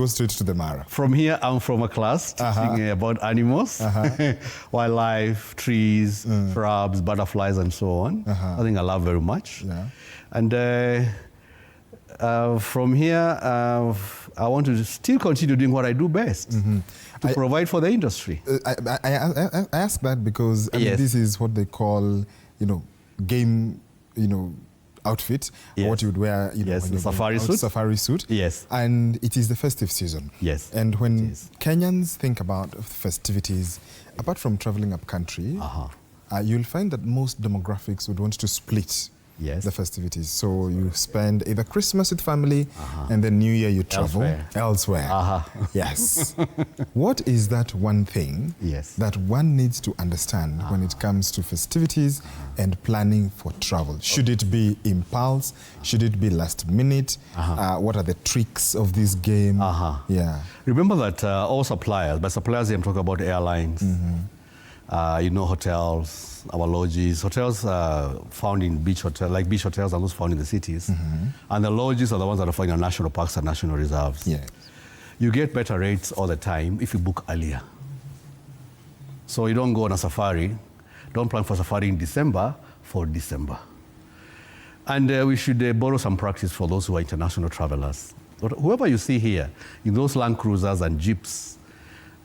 Go straight to the Mara. From here, I'm from a class teaching about animals, wildlife, trees, shrubs, butterflies, and so on. I think I love very much. Yeah. And from here, I want to still continue doing what I do best, to provide for the industry. I ask that because I mean, this is what they call, game, outfit, what you would wear, yes, the safari suit. Safari suit. Yes. And it is the festive season. Yes. And when Kenyans think about festivities, apart from traveling up country, you'll find that most demographics would want to split the festivities. So you spend either Christmas with family and then New Year you travel elsewhere. Yes. What is that one thing that one needs to understand when it comes to festivities and planning for travel? Should it be impulse? Should it be last minute? What are the tricks of this game? Yeah. Remember that all suppliers, by suppliers I'm talking about airlines, hotels, our lodges. Hotels are found in beach hotels, like beach hotels are those found in the cities. And the lodges are the ones that are found in national parks and national reserves. Yeah. You get better rates all the time if you book earlier. So you don't go on a safari, don't plan for safari in December for December. And we should borrow some practice for those who are international travelers. Whoever you see here, in those Land Cruisers and Jeeps,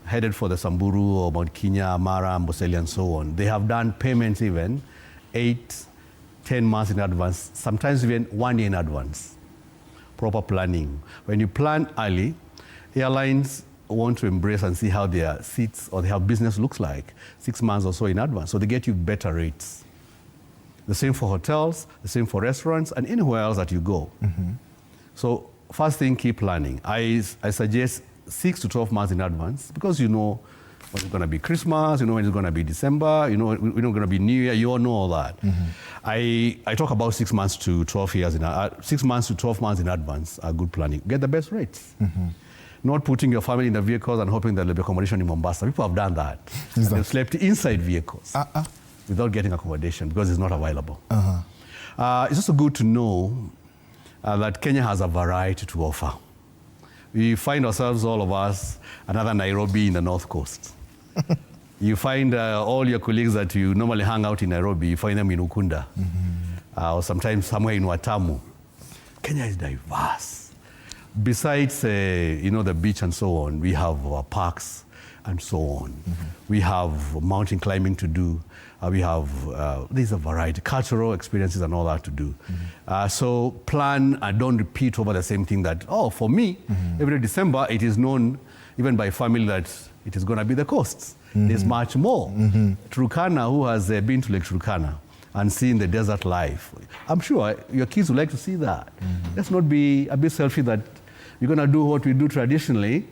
headed for the Samburu or Mount Kenya, Mara, Amboseli, and so on. They have done payments even 8, 10 months in advance, sometimes even 1 year in advance. Proper planning. When you plan early, airlines want to embrace and see how their seats or their business looks like 6 months or so in advance, so they get you better rates. The same for hotels, the same for restaurants, and anywhere else that you go. So first thing, keep planning. I suggest 6 to 12 months in advance, because you know when it's going to be Christmas, you know when it's going to be December, you know when it's going to be New Year, you all know all that. I talk about 6 months to 12 years 6 months to 12 months in advance are good planning. Get the best rates. Not putting your family in the vehicles and hoping there'll be accommodation in Mombasa. People have done that. They've slept inside vehicles without getting accommodation because it's not available. It's also good to know that Kenya has a variety to offer. We find ourselves, all of us, another Nairobi in the North Coast. You find all your colleagues that you normally hang out in Nairobi, you find them in Ukunda, or sometimes somewhere in Watamu. Kenya is diverse. Besides, the beach and so on, we have parks and so on. We have mountain climbing to do. We have, there's a variety, cultural experiences and all that to do. So plan and don't repeat over the same thing that, for me, every December it is known, even by family, that it is going to be the coasts. There's much more. Turkana, who has been to Lake Turkana and seen the desert life, I'm sure your kids would like to see that. Let's not be a bit selfish that we're going to do what we do traditionally.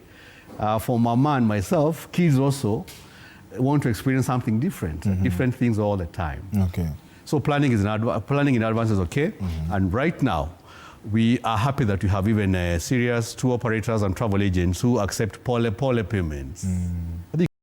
For Mama and myself, kids also want to experience something different, different things all the time. Okay. So planning in advance is okay. And right now, we are happy that we have even serious tour operators and travel agents who accept pole payments.